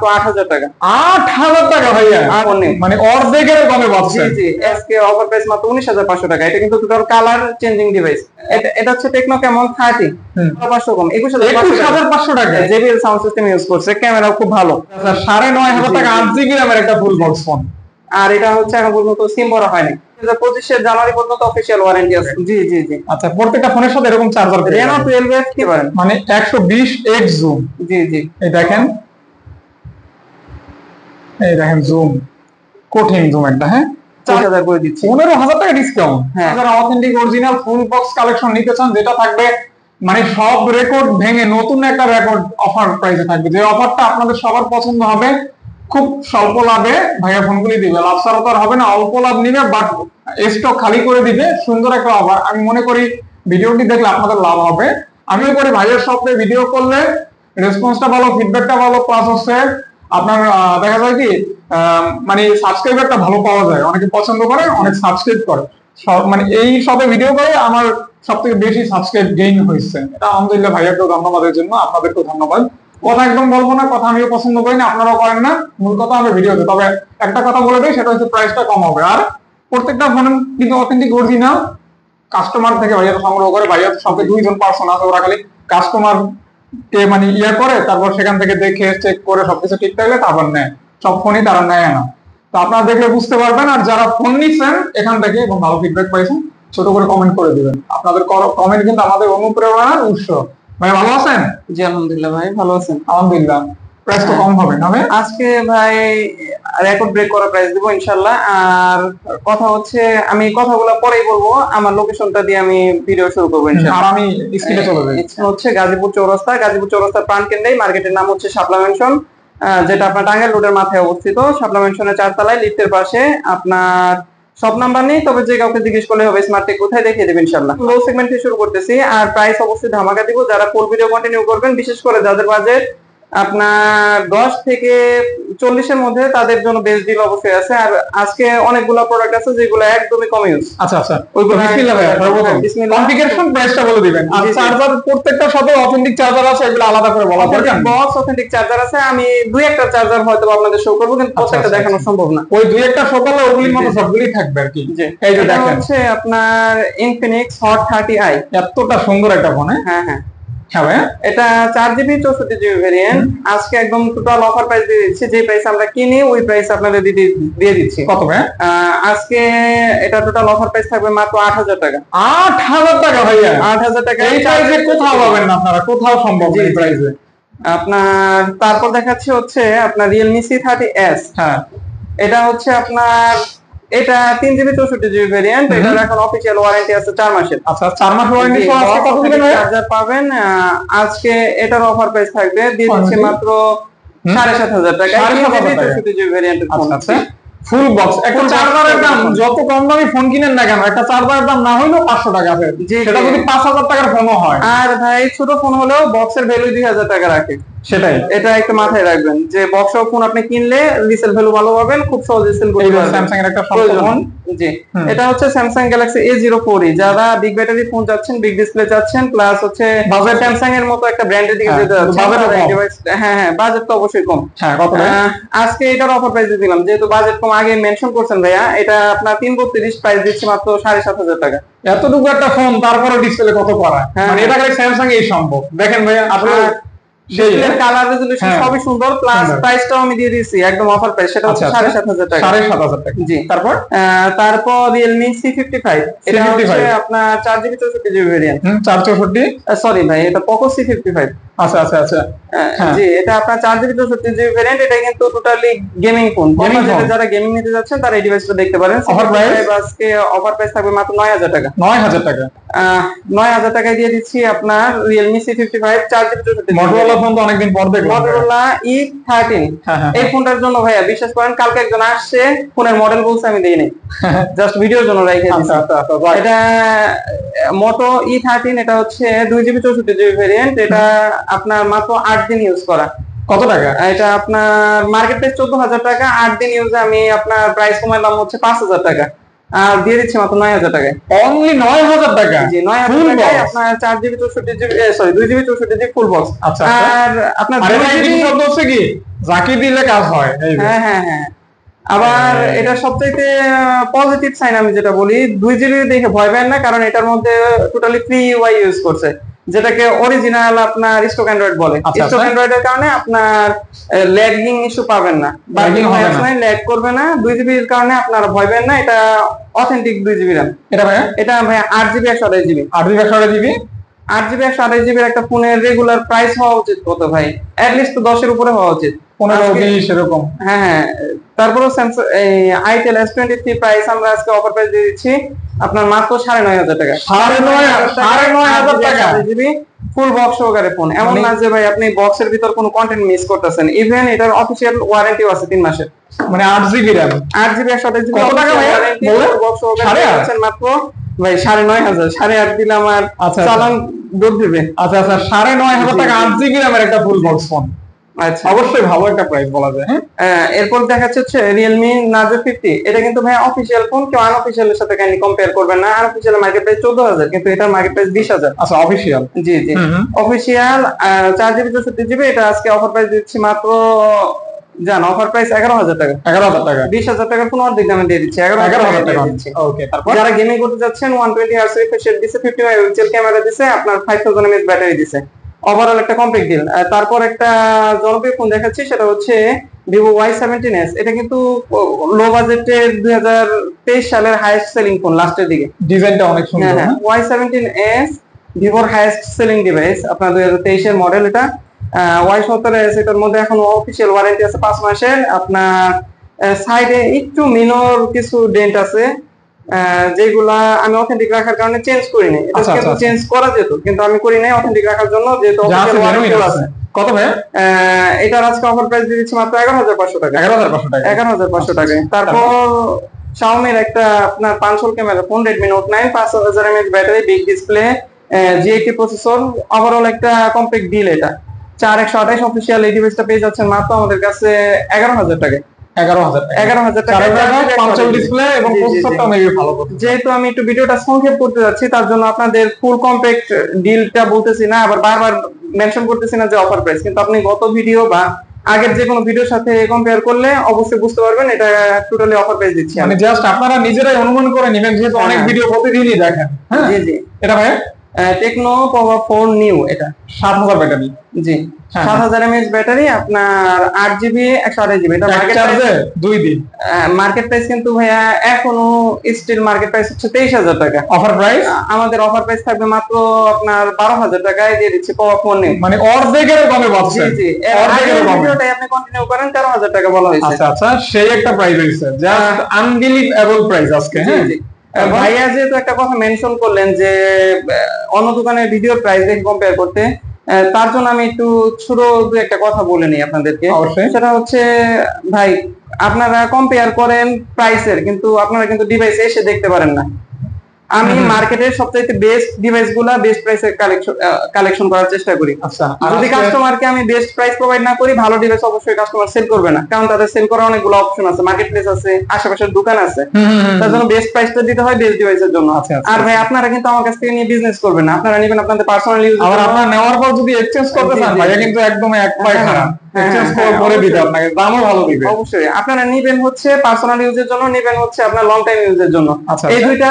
মাত্র 8,000 টাকা। 8,000 টাকা ভাইয়া, মানে অর্ধেকের কমে পাচ্ছেন। জি জি, আজকে অফার প্রাইস মাত্র 19,500 টাকা। এটা কিন্তু টোটাল কালার চেঞ্জিং ডিভাইস। এটা হচ্ছে টেকনো ক্যামন 30, 500 কম 21,500 টাকা। JBL সাউন্ড সিস্টেম ইউজ করছে, ক্যামেরাও খুব ভালো। 9,500 টাকা 8GB র্যামের একটা ফুল বক্স ফোন। আর এটা হচ্ছে এখন পর্যন্ত সিম ভরা হয়নি। 2025 জানুয়ারি পর্যন্ত অফিশিয়াল ওয়ারেন্টি আছে। জি জি জি। আচ্ছা, প্রত্যেকটা ফোনের সাথে এরকম চার্জার পেয়ে Reno 12 কি পারেন, মানে 120x জুম। জি জি, এই দেখেন জুম, কঠিন জুম একটা। হ্যাঁ, 4,000 করে দিচ্ছি, 15,000 টাকা ডিসকাউন্ট। হ্যাঁ। যারা authentic original full box collection নিতে চান, যেটা থাকবে মানে সব রেকর্ড ভেঙে নতুন একটা রেকর্ড অফার প্রাইসে থাকবে, যে অফারটা আপনাদের সবার পছন্দ হবে, খুব স্বল্প লাভে ভাইয়া ফোনগুলি দিবে। লাভ ছাড়া তো আর হবে না, অল্প লাভ নিবে বাট স্টক খালি করে দিবে। সুন্দর একটা অফার। আমি মনে করি ভিডিওটি দেখলে আপনাদের লাভ হবে। আমিও করি ভাইয়ের শপে ভিডিও করলে রেসপন্সটা ভালো, ফিডব্যাকটা ভালো, প্লাস হচ্ছে আপনার দেখা যায় কি মানে সাবস্ক্রাইবারটা ভালো পাওয়া যায়। অনেকে পছন্দ করে, অনেক সাবস্ক্রাইব করে। মানে এই সবে ভিডিও করে আমার সব থেকে বেশি সাবস্ক্রাইব গেইন হয়েছে। এটা আলহামদুলিল্লাহ ভাইয়াকেও ধন্যবাদের জন্য, আপনাদেরকেও ধন্যবাদ। কথা একদম বলবো না, কথা আমিও পছন্দ করি না, আপনারাও করেন না, মূল কথা হবে ভিডিওতে। তবে একটা কথা বলে দিই, সেটা হচ্ছে প্রাইসটা কম হবে। আর প্রত্যেকটা ফোন কিন্তু অথেন্টিক অরিজিনাল কাস্টমার থেকে ভাইয়া সংগ্রহ করে। ভাইয়া সঙ্গে 2জন পার্সন আছে, ওরা খালি কাস্টমার কে মানে ইয়া করে, তারপর সেখান থেকে দেখে চেক করে সবকিছু ঠিক থাকলে তারপর নেয়। সব ফোনই তারা নেয় না। তো আপনারা দেখলে বুঝতে পারবেন। আর যারা ফোন নিচ্ছেন এখান থেকে এবং ভালো ফিডব্যাক পাইছেন, ছোট করে কমেন্ট করে দিবেন। আপনাদের কমেন্ট কিন্তু আমাদের অনুপ্রেরণার উৎস। ভাই ভালো আছেন? জি আলহামদুলিল্লাহ ভাই, ভালো আছেন? আলহামদুলিল্লাহ। প্রাইস তো কম হবে না ভাই আজকে? ভাই রেকর্ড ব্রেক করা প্রাইস দিব ইনশাআল্লাহ। আর কথা হচ্ছে, আমি কথাগুলো পরেই বলবো, আমার লোকেশনটা দিয়ে আমি ভিডিও শুরু করবো ইনশাআল্লাহ। আর আমি স্ক্রিনে চলে যাই। হচ্ছে গাজীপুর চৌরাস্তার প্রাণকেন্দ্রে মার্কেটের নাম হচ্ছে শাপলা মেনশন, যেটা আপনার টাঙ্গাইল রোডের মাথায় অবস্থিত। শাপলা মেনশনের 4 তলায় লিফটের পাশে। আপনার সব নাম্বার নেই, তবে যে কাউকে জিজ্ঞেস করলে হবে স্মার্ট টেক কোথায়, দেখিয়ে দেবেন ইনশাআল্লাহ। লো সেগমেন্ট থেকে শুরু করতেছি, আর প্রাইস অবশ্যই ধামাকা দিব। যারা ফুল ভিডিও কন্টিনিউ করবেন, বিশেষ করে যাদের বাজেট আপনার 10 থেকে 40-এর মধ্যে, তাদের জন্য বেস্ট ডিল অবশ্যই আছে। আর আজকে অনেকগুলো প্রোডাক্ট আছে যেগুলো একদমই কম ইউজ। আচ্ছা আচ্ছা, ওইগুলো বিসমিল্লাহ ভাই, সর্বপ্রথম কনফিগারেশন প্রাইসটা বলে দিবেন। আর চার্জার প্রত্যেকটা সাথে অথেন্টিক চার্জার আছে, এগুলো আলাদা করে বলা দরকার। বক্স অথেন্টিক চার্জার আছে। আমি দুই একটা চার্জার হয়তো আপনাদের শো করব, কিন্তু প্রত্যেকটা দেখানো সম্ভব না। ওই দুই একটা শো করলে ওগুলির মতো সবগুলি থাকবে আর কি। এই যে দেখেন, হচ্ছে আপনার ইনফিনিক্স হট 30i। এতটা সুন্দর একটা ফোন। হ্যাঁ হ্যাঁ, এটা 4GB 64GB ভেরিয়েন্ট। আজকে একদম টোটাল অফার প্রাইস দিয়ে দিচ্ছি। যে প্রাইস আমরা কিনি ওই প্রাইস আপনাদের দিয়ে দিচ্ছি। কত ভাই আজকে? এটা টোটাল অফার প্রাইস থাকবে মাত্র 8,000 টাকা। 8,000 টাকা ভাইয়া? 8,000 টাকা। এই প্রাইসে কোথাও পাবেন না আপনারা, কোথাও সম্ভব না এই প্রাইসে। আপনার তারপর দেখাচ্ছি হচ্ছে আপনার Realme C30s। হ্যাঁ, এটা হচ্ছে আপনার, এটা 3GB 64GB ভেরিয়েন্ট। এটার এখন অফিশিয়াল ওয়ারেন্টি আছে 4 মাসের। আচ্ছা, 4 মাস ওয়ারেন্টি সহ আজকে কত দিবেন ভাই? চার্জার পাবেন। আজকে এটার অফার প্রাইস থাকবে, দিয়ে দিচ্ছি মাত্র 7,500 টাকা। 64GB ভেরিয়েন্টের ফোন। আচ্ছা, ফুল বক্স। একটা চার্জারের দাম যত কম দামি ফোন কিনেন না কেন, একটা চার্জারের দাম না হইলেও 500 টাকা আছে, সেটা যদি 5,000 টাকার ফোনও হয়। আর ভাই ছোট ফোন হলেও বক্সের ভ্যালু 2,000 টাকা রাখে। সেটাই, এটা একটু মাথায় রাখবেন যে বক্স ফোন আপনি কিনলে রিসেল ভ্যালু ভালো পাবেন, খুব সহজে সেল করতে পারবেন। স্যামসাং এর একটা ফোন। জি, এটা হচ্ছে স্যামসাং গ্যালাক্সি A04E। যারা বিগ ব্যাটারি ফোন চাচ্ছেন, বিগ ডিসপ্লে চাচ্ছেন, প্লাস হচ্ছে বাজেট স্যামসাং এর মতো একটা ব্র্যান্ডের দিকে যেতে যাচ্ছেন। হ্যাঁ হ্যাঁ, বাজেট তো অবশ্যই কম। হ্যাঁ, কত? আজকে এটার অফার প্রাইস দিলাম, যেহেতু বাজেট কম আগে মেনশন করছেন ভাইয়া। এটা আপনার 332 প্রাইস দিচ্ছি মাত্র 7,500 টাকা। এতটুকু একটা ফোন, তারপরে ডিসপ্লে কত করা, মানে এটা খালি স্যামসাং এই সম্ভব। দেখেন ভাইয়া, আসলে ডিসপ্লের কালার রেজোলিউশন সবই সুন্দর, প্লাস প্রাইসটাও আমি দিয়ে দিয়েছি একদম অফার প্রাইস, সেটা হচ্ছে 7,500 টাকা। 7,500 টাকা। জি, তারপর Realme C55। এটা হচ্ছে আপনার 4GB 64GB ভেরিয়েন্ট। 464, সরি ভাই, এটা Poco C55। আচ্ছা আচ্ছা আচ্ছা, জি, এটা আপনার 4GB 64GB ভেরিয়েন্ট। এটা কিন্তু টোটালি গেমিং ফোন। যারা গেমিং নিতে যাচ্ছেন তারা এই ডিভাইসটা দেখতে পারেন। অফার প্রাইস আজকে অফার প্রাইস থাকবে মাত্র 9,000 টাকা। 9,000 টাকা। 9,000 টাকায় দিয়ে দিচ্ছি আপনার Realme C55 4GB 64GB। Motorola phone তো অনেকদিন পর দেখলাম, মটোরোলা E13। এই ফোনটার জন্য ভাইয়া বিশ্বাস করেন, কালকে একজন আসছে, ফোনের মডেল বলছে, আমি দেইনি, জাস্ট ভিডিওর জন্য রেখে দিয়েছি। এটা মোটো E13। এটা হচ্ছে 2GB 64GB ভেরিয়েন্ট। এটা আপনার মাত্র 8 দিন ইউজ করা। কত টাকা? এটা আপনার মার্কেট প্রাইস 14,000 টাকা। 8 দিন ইউজে আমি আপনার প্রাইস কমাইলাম হচ্ছে 5,000 টাকা। আর দিয়ে দিচ্ছি মাত্র 9000 টাকায়। অনলি 9000 টাকা? জি 9000 টাকায় আপনার 4GB 64GB sorry 2GB 64GB full box. আচ্ছা আর আপনার শব্দ হচ্ছে কি জাকি দিলে কাজ হয়। হ্যাঁ হ্যাঁ হ্যাঁ। আবার এটা সবচাইতে পজিটিভ সাইন আমি যেটা বলি, 2GB দেখে ভয় পাবেন না, কারণ এটার মধ্যে টোটালি ফ্রি ইউআই ইউজ করছে, যেটাকে অরিজিনাল আপনার স্টক অ্যান্ড্রয়েড বলে। স্টক অ্যান্ড্রয়েডের কারণে আপনার ল্যাগিং ইস্যু পাবেন না, ল্যাগ করবে না। 2GB এর কারণে আপনারা ভয় পাবেন না, এটা অথেন্টিক 2GB RAM। এটা ভাই 8GB 128GB 8GB 128GB একটা ফোনের রেগুলার প্রাইস হওয়া উচিত কত ভাই? অ্যাটলিস্ট তো 10 এর উপরে হওয়া উচিত, 15-20 এরকম। হ্যাঁ হ্যাঁ। তারপরে স্যামসাং আইটেল S23 প্রাইস আমরা আজকে অফার প্রাইস দিয়ে দিচ্ছি আপনার মাত্র 9500 টাকা। 9500 টাকা জিবি ফুল বক্স সহকারে ফোন। এমন না যে ভাই আপনি বক্সের ভিতর কোনো কন্টেন্ট মিস করতেছেন, ইভেন এটার অফিশিয়াল ওয়ারেন্টিও আছে 3 মাসের। মানে 8GB RAM 8GB 128GB কত টাকা ভাই বক্স সহকারে পাচ্ছেন মাত্র ভাই 9500। 8.5 দিলে আমার চালান ডুব দিবে। আচ্ছা 9500 টাকা 8GB RAM এর একটা ফুল বক্স ফোন। আচ্ছা, অবশ্যই ভালো একটা প্রাইস বলা যায়। হ্যাঁ, এরপর দেখাচ্ছে হচ্ছে Realme Narzo 50। এটা কিন্তু ভাই অফিশিয়াল ফোন, কেউ আনঅফিশিয়ালের সাথে কাইন্ডলি কম্পেয়ার করবেন না। আনঅফিশিয়াল মার্কেট প্রাইস 14000, কিন্তু এটার মার্কেট প্রাইস 20000। আচ্ছা অফিশিয়াল? জি জি অফিশিয়াল 4GB 64GB। এটা আজকে অফার প্রাইস দিচ্ছি মাত্র জান অফার প্রাইস 11000 টাকা। 11000 টাকা 20000 টাকার ফোন অর্ধেক দামে দিয়ে দিচ্ছি, 11000 টাকা দিচ্ছি। ওকে, তারপর যারা গেমিং করতে যাচ্ছেন 120 Hz রিফ্রেশ রেট দিছে, 50 মেগাপিক্সেল ক্যামেরা দিছে, আপনার 5000 mAh ব্যাটারি দিছে, ওভারঅল একটা কমপ্লিট ডিল। তারপর একটা জনপ্রিয় ফোন দেখাচ্ছি, সেটা হচ্ছে Vivo Y17s। এটা কিন্তু লো বাজেটের 2023 সালের হাইয়েস্ট সেলিং ফোন, লাস্টের দিকে। ডিজাইনটা অনেক সুন্দর। Y17s ভিভোর হাইয়েস্ট সেলিং ডিভাইস, আপনার 2023 এর মডেল। এটা Y17s, এটার মধ্যে এখন অফিশিয়াল ওয়ারেন্টি আছে 5 মাসের। আপনার সাইডে একটু মিনর কিছু ডেন্ট আছে, যেগুলা আমি অথেন্টিক রাখার কারণে চেঞ্জ করি নাই। এটা কিন্তু চেঞ্জ করা যেত, কিন্তু আমি করি নাই অথেন্টিক রাখার জন্য, যেহেতু অফিশিয়াল ওয়ারেন্টি আছে। কত ভাই এটার আজকে অফার প্রাইস দিয়ে দিচ্ছি মাত্র 11500 টাকা। 11500 টাকা। তারপর Xiaomi একটা আপনার 500 camera phone, Redmi Note 9, 5000 mAh battery, big display, G80 processor, overall একটা কমপ্লিট ডিল। এটা 4128 অফিশিয়াল এই ডিভাইসটা পেয়ে যাচ্ছেন মাত্র আমাদের কাছে 11000 টাকা। 11000 টাকা ডিসপ্লে এবং প্রসেসরটা মেবি ভালো করতে। যেহেতু আমি একটু ভিডিওটা সংক্ষেপ করতে যাচ্ছি, তার জন্য আপনাদের ফুল কমপ্যাক্ট ডিলটা বলতেছি না, আবার বারবার মেনশন করতেছি না যে অফার প্রাইস, কিন্তু আপনি গত ভিডিও বা আগের যে কোনো ভিডিওর সাথে কম্পেয়ার করলে অবশ্যই বুঝতে পারবেন এটা টোটালি অফার প্রাইস দিচ্ছি। মানে জাস্ট আপনারা নিজেরাই অনুমান করে নেবেন, যেহেতু অনেক ভিডিও প্রতিদিনই দেখেন। হ্যাঁ জি। এটা ভাই টেকনো পাওয়ার 4 নিউ, এটা 7000 ব্যাটারি। জি 7000 mAh ব্যাটারি, আপনার 8GB 128GB। এটা মার্কেট চার্জে 2 দিন মার্কেট প্রাইস, কিন্তু ভাইয়া এখনো স্টিল মার্কেট প্রাইস হচ্ছে 23000 টাকা। অফার প্রাইস আমাদের অফার প্রাইস থাকবে মাত্র আপনার 12000 টাকায় দিয়ে দিচ্ছি পাওয়ার 4 নিউ। মানে অর্ধেকের কমে পাচ্ছেন। জি অর্ধেকের কমে। ভিডিওটাই আপনি কন্টিনিউ করেন, 13000 টাকা বলা হয়েছে। আচ্ছা সেই একটা প্রাইস হইছে, জাস্ট আনবিলিভেবল প্রাইস আজকে। হ্যাঁ জি ভাইয়া যেহেতু একটা কথা মেনশন করলেন যে অন্য দোকানের ভিডিওর প্রাইস দেখে কম্পেয়ার করতে, তার জন্য আমি একটু ছোট দু একটা কথা বলে নিই আপনাদেরকে। সেটা হচ্ছে ভাই, আপনারা কম্পেয়ার করেন প্রাইসের, কিন্তু আপনারা কিন্তু ডিভাইসে এসে দেখতে পারেন না। আমি মার্কেটের সবচাইতে বেস্ট ডিভাইসগুলা বেস্ট প্রাইসে কালেকশন করার চেষ্টা করি। আচ্ছা, যদি কাস্টমারকে আমি বেস্ট প্রাইস প্রোভাইড না করি, ভালো ডিভাইস অবশ্যই কাস্টমার সেল করবে না, কারণ তাদের সেল করার অনেকগুলো অপশন আছে, মার্কেট প্লেস আছে, আশেপাশের দোকান আছে। তার জন্য বেস্ট প্রাইসটা দিতে হয় বেস্ট ডিভাইসের জন্য। আর ভাই আপনারা কিন্তু আমার কাছ থেকে নিয়ে বিজনেস করবেন না, আপনারা নেবেন আপনাদের পার্সোনাল ইউজ। আর আপনারা নেওয়ার পর যদি এক্সচেঞ্জ করতে চান, ভাইয়া কিন্তু একদম এক পায় খারাপ, এক্সচেঞ্জ করে দিবে আপনাকে, দামও ভালো দিবে। অবশ্যই আপনারা নেবেন হচ্ছে পার্সোনাল ইউজের জন্য, নেবেন হচ্ছে আপনার লং টাইম ইউজের জন্য। এই দুইটা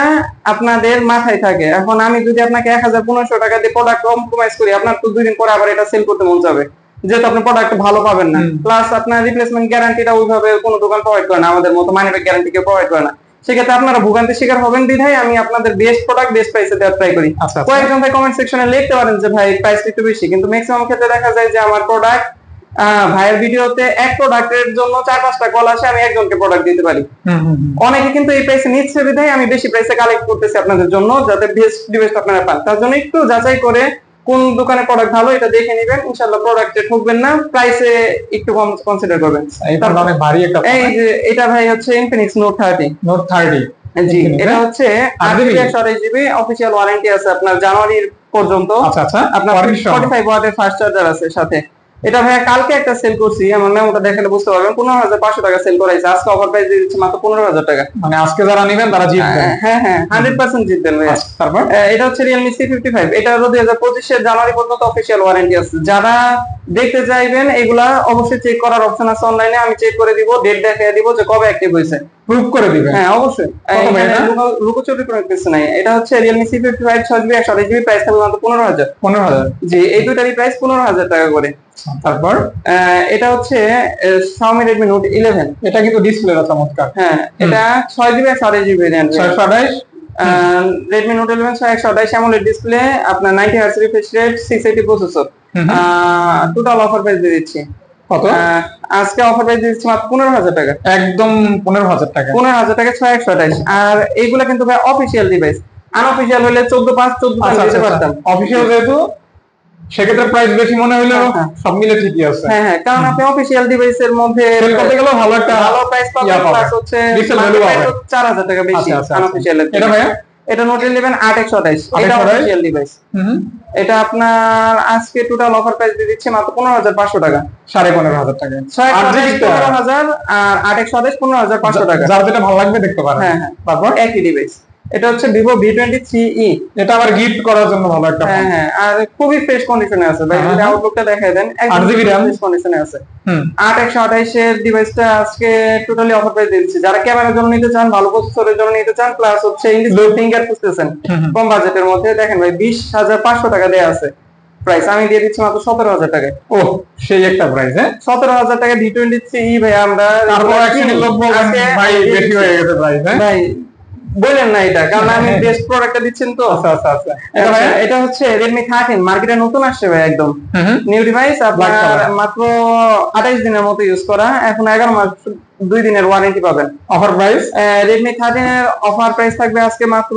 আপনাদের মাথায় থাকে। এখন আমি যদি আপনাকে 1500 টাকা দিয়ে প্রোডাক্ট কম্প্রোমাইজ করি, আপনার তো 2 দিন পরে আবার এটা সেল করতে মন যাবে, যেহেতু আপনি প্রোডাক্ট ভালো পাবেন না। প্লাস আপনার রিপ্লেসমেন্ট গ্যারান্টিটা ওইভাবে কোনো দোকান প্রোভাইড করে না, আমাদের মতো মানি ব্যাক গ্যারান্টি কেউ প্রোভাইড করে না। সেক্ষেত্রে আপনারা ভোগান্তির শিকার হবেন বিধায় আমি আপনাদের বেস্ট প্রোডাক্ট বেস্ট প্রাইসে দেওয়ার ট্রাই করি। কয়েকজন ভাই কমেন্ট সেকশনে লিখতে পারেন যে ভাই প্রাইস একটু বেশি, কিন্তু ম্যাক্সিমাম ক্ষেত্রে দেখা যায় যে আমার প্রোডাক্ট ভাইয়ের ভিডিওতে এক প্রোডাক্টের জন্য 4-5টা কল আসে, আমি একজনকে প্রোডাক্ট দিতে পারি। অনেকে কিন্তু এই প্রাইসে নিচ্ছে বিধায় আমি বেশি প্রাইসে কালেক্ট করতেছি আপনাদের জন্য, যাতে বেস্ট ডিভাইস আপনারা পান। তার জন্য একটু যাচাই করে কোন দোকানে প্রোডাক্ট ভালো এটা দেখে নেবেন, ইনশাআল্লাহ প্রোডাক্টে ঠকবেন না, প্রাইসে একটু কম কনসিডার করবেন। অনেক ভারী একটা এই যে এটা ভাই হচ্ছে Infinix Note 30। জি এটা হচ্ছে 8GB 128GB অফিশিয়াল ওয়ারেন্টি আছে আপনার জানুয়ারি পর্যন্ত। আপনার 45 ওয়াটের ফাস্ট চার্জার আছে সাথে। এটা ভাইয়া কালকে একটা সেল করছি, আমার মেমোটা দেখালে বুঝতে পারবেন, 15,500 টাকা সেল করাইছে। আজকে অফার প্রাইস দিয়ে দিচ্ছি মাত্র 15,000 টাকা। মানে আজকে যারা নেবেন তারা জিতবেন। হ্যাঁ হ্যাঁ 100% জিতবেন ভাইয়া। তারপর এটা হচ্ছে Realme C55, এটা 2025 এর জানুয়ারি পর্যন্ত অফিসিয়াল ওয়ারেন্টি আছে। যারা দেখতে চাইবেন এগুলা অবশ্যই চেক করার অপশন আছে অনলাইনে, আমি চেক করে দিব, ডেট দেখিয়ে দিব যে কবে অ্যাক্টিভ হয়েছে, প্রুফ করে দিবেন। হ্যাঁ অবশ্যই, লুকোচুরি কোনো কিছু নাই। এটা হচ্ছে Realme C55 6GB 128GB, price থাকবে মাত্র 15,000। 15,000 জি, এই দুইটারই প্রাইস 15,000 টাকা করে। তারপর এটা হচ্ছে Xiaomi Redmi Note 11, এটা কিন্তু ডিসপ্লেটা চমৎকার। হ্যাঁ এটা 6GB 128GB variant. 628 Redmi Note 11 128 AMOLED display, আপনার 90 Hz refresh rate, 680 processor. Total offer price দিয়ে দিচ্ছি কত? আজকে অফার প্রাইস দিচ্ছি মাত্র 15,000 টাকা, একদম 15,000 টাকা। 15,000 টাকা 6128। আর এইগুলা কিন্তু ভাই অফিসিয়াল ডিভাইস, আনঅফিসিয়াল হলে 14,500 দিতে পারতাম। অফিসিয়াল যেহেতু সেক্ষেত্রে প্রাইস বেশি মনে হইলেও সব মিলে ঠিকই আছে। হ্যাঁ হ্যাঁ, কারণ আপনি অফিসিয়াল ডিভাইসের মধ্যে সেল করতে গেলেও ভালো একটা ভালো প্রাইস পাবেন, প্লাস হচ্ছে 4000 টাকা বেশি আনঅফিসিয়াল। এটা ভাইয়া এটা Note 11 8/128, এটা অফিসিয়াল ডিভাইস। এটা আপনার আজকে টোটাল অফার প্রাইস দিয়ে দিচ্ছে মাত্র 15,500 টাকা, 15,500 টাকা। 15,000 আর 8/128 15,500 টাকা। যার যেটা ভালো লাগবে দেখতে পারেন। হ্যাঁ হ্যাঁ, তারপর একই ডিভাইস। এটা হচ্ছে Vivo V23e, এটা আবার গিফট করার জন্য ভালো একটা ফোন। হ্যাঁ হ্যাঁ, আর খুবই ফ্রেশ কন্ডিশনে আছে ভাই, যদি আউটলুকটা দেখায় দেন, একদম ফ্রেশ কন্ডিশনে আছে। 8/128 এর ডিভাইসটা আজকে টোটালি অফার প্রাইস দিচ্ছি। যারা ক্যামেরার জন্য নিতে চান, ভালো প্রসেসরের জন্য নিতে চান, প্লাস হচ্ছে ইংলিশ ফিঙ্গার খুঁজতেছেন কম বাজেটের মধ্যে, দেখেন ভাই 20,500 টাকা দেয়া আছে প্রাইস, আমি দিয়ে দিচ্ছি মাত্র 17,000 টাকায়। ও সেই একটা প্রাইস, হ্যাঁ 17,000 টাকা V23e ভাই। আমরা তারপর একদিন লোক বলবেন ভাই বেশি হয়ে গেছে প্রাইস, হ্যাঁ ভাই বলেন না এটা, কারণ আমি বেস্ট প্রোডাক্টটা দিচ্ছেন তো। আচ্ছা আচ্ছা আচ্ছা। এটা হচ্ছে Redmi 13, মার্কেটে নতুন আসছে ভাই, একদম নিউ ডিভাইস। আপনার মাত্র 28 দিনের মতো ইউজ করা, এখন 11 মাস 2 দিনের ওয়ারেন্টি পাবেন। অফার প্রাইস Redmi 13 এর অফার প্রাইস থাকবে আজকে মাত্র,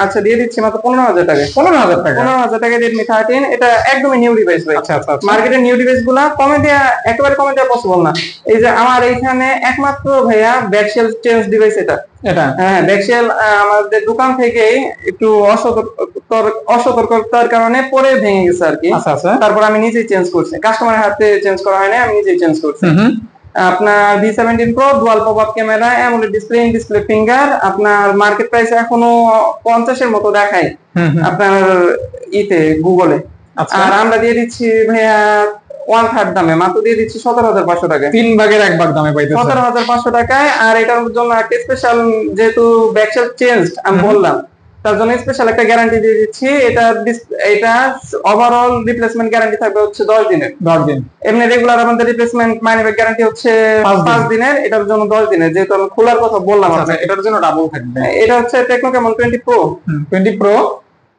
আচ্ছা দিয়ে দিচ্ছি মাত্র 15,000 টাকা। 15,000 টাকা, 15,000 টাকা Redmi 13। এটা একদমই নিউ ডিভাইস ভাই। আচ্ছা আচ্ছা। মার্কেটের নিউ ডিভাইস গুলা কমে দেয়া, একেবারে কমে দেওয়া পসিবল না। এই যে আমার এইখানে একমাত্র ভাইয়া ব্যাকশেল চেঞ্জ ডিভাইস এটা। হ্যাঁ ব্যাকশেল আমাদের দোকান থেকে একটু অসতর্কতার কারণে পরে ভেঙে গেছে আর কি। আচ্ছা আচ্ছা। তারপর আমি নিজেই চেঞ্জ করছি, কাস্টমারের হাতে চেঞ্জ করা হয় না, আমি নিজেই চেঞ্জ করছি। আপনার V17 Pro dual pop up camera, amoled display, in display finger. আপনার মার্কেট প্রাইস এখনো 50 এর মতো দেখায় আপনার ইতে গুগলে। আর আমরা দিয়ে দিচ্ছি ভাইয়া 1/3 দামে, মাত্র দিয়ে দিচ্ছি 17,500 টাকায়। 3 ভাগের 1 ভাগ দামে পাইতেছেন 17,500 টাকায়। আর এটার জন্য একটা স্পেশাল, যেহেতু ব্যাকশেল চেঞ্জ আমি বললাম, তার জন্য স্পেশাল একটা গ্যারান্টি দিয়ে দিচ্ছি। এটা ওভারঅল রিপ্লেসমেন্ট গ্যারান্টি থাকবে হচ্ছে 10 দিনের। 10 দিন। এমনি রেগুলার আমাদের রিপ্লেসমেন্ট মানি ব্যাক গ্যারান্টি হচ্ছে 5 দিনের, এটার জন্য 10 দিনের। যেহেতু আমি খোলার কথা বললাম আপনাকে, এটার জন্য ডাবল থাকবে। এটা হচ্ছে টেকনো ক্যামন 20 Pro। 20 Pro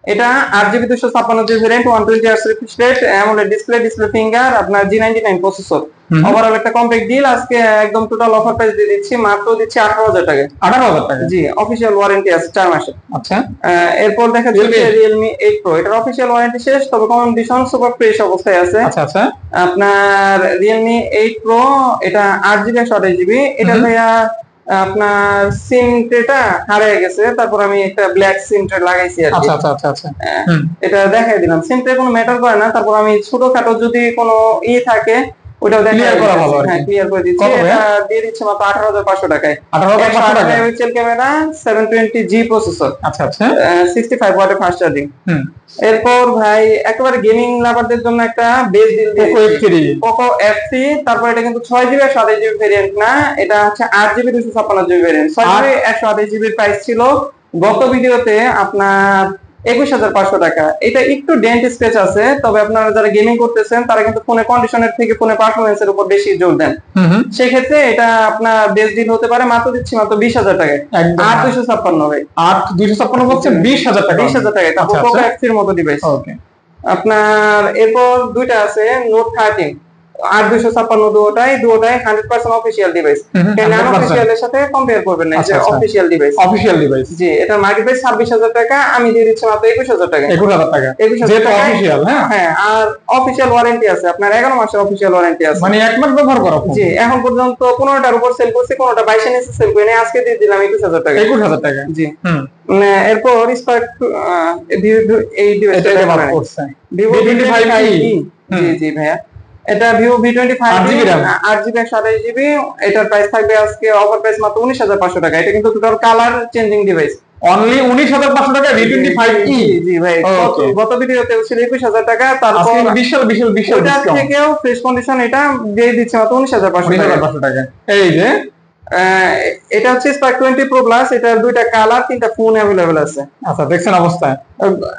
এটা 8GB 256GB variant, 120 Hz refresh rate, AMOLED display finger, আপনার G99 প্রসেসর। ওভারঅল একটা কমপ্লিট ডিল। আজকে একদম টোটাল অফার প্রাইস দিয়ে দিচ্ছি, মাত্র দিচ্ছি 18,000 টাকা। 18,000 টাকা, জি অফিশিয়াল ওয়ারেন্টি আছে 4 মাসের। আচ্ছা। এরপর দেখা যাচ্ছে Realme 8 Pro, এটার অফিশিয়াল ওয়ারেন্টি শেষ, তবে কন্ডিশন সুপার ফ্রেশ অবস্থায় আছে। আচ্ছা আচ্ছা। আপনার Realme 8 Pro, এটা 8GB 128GB। এটা ভাইয়া আপনার সিম ট্রেটা হারিয়ে গেছে, তারপর আমি একটা ব্ল্যাক সিম ট্রে লাগাইছি আর কি। আচ্ছা আচ্ছা আচ্ছা। এটা দেখাই দিলাম, সিম ট্রে কোনো ম্যাটার করে না। তারপর আমি ছোটখাটো যদি কোনো থাকে ওটাও ক্লিয়ার করা ভালো, হ্যাঁ ক্লিয়ার করে দিচ্ছি। এটা দিয়ে দিচ্ছি মাত্র 18,500 টাকায়। 18,500 টাকা। Pixel camera, 720G processor. আচ্ছা আচ্ছা। 65 ওয়াটের ফাস্ট চার্জিং। এরপর ভাই একেবারে গেমিং লাভারদের জন্য একটা বেস্ট ডিল দিয়ে Poco F3। তারপর এটা কিন্তু 6GB 128GB ভেরিয়েন্ট না, এটা হচ্ছে 8GB 256GB variant. 6GB 128GB price ছিল গত ভিডিওতে আপনার 21,500 টাকা। এটা একটু ডেন্ট স্ক্র্যাচ আছে, তবে আপনারা যারা গেমিং করতেছেন তারা কিন্তু ফোনে কন্ডিশনের থেকে ফোনে পারফরম্যান্সের উপর বেশি জোর দেন, সেক্ষেত্রে এটা আপনার বেস্ট ডিল হতে পারে। মাত্র দিচ্ছি মাত্র 20,000 টাকায়। 8,256 ভাই, 8,256 হচ্ছে 20,000 টাকা। 20,000 টাকা। তারপর Poco F3 এর মতো ডিভাইস। ওকে। আপনার এরপর দুইটা আছে Note 13, 8,256 দুটোটাই 100% অফিশিয়াল ডিভাইস। নন অফিশিয়ালের সাথে কম্পেয়ার করবেন না, এটা অফিশিয়াল ডিভাইস। অফিশিয়াল ডিভাইস, জি এটা মার্কেট প্রাইস 26,000 টাকা, আমি দিয়ে দিচ্ছি মাত্র 21,000 টাকা। 21,000 টাকা, যেটা অফিশিয়াল। হ্যাঁ হ্যাঁ, আর অফিশিয়াল ওয়ারেন্টি আছে আপনার 11 মাসের অফিশিয়াল ওয়ারেন্টি আছে, মানে 1 মাস ব্যবহার করা। জি এখন পর্যন্ত 15টার উপর সেল করছি, 15টা 22 এর নিচে সেল করিনি, আজকে দিয়ে দিলাম 21,000 টাকা। 21,000 টাকা, জি। এরপর স্পার্ক এই ডিভাইসটা করছে Vivo V25e। জি জি ভাইয়া, এটা Vivo V25 8GB RAM 8GB 128GB। এটার প্রাইস থাকবে আজকে অফার প্রাইস মাত্র 19,500 টাকা। এটা কিন্তু total colour changing device. Only 19,500 টাকা V25e। জি ভাই, গত ভিডিওতে ছিল 21,000 টাকা, তারপর বিশাল ওটার থেকেও ফ্রেশ কন্ডিশন এটা দিয়ে দিচ্ছে মাত্র 19,500 টাকা। এই যে এটা হচ্ছে স্পার্ক 20 প্রো প্লাস। এটার দুইটা কালার, তিনটা ফোন अवेलेबल আছে। আচ্ছা, দেখছেন অবস্থা।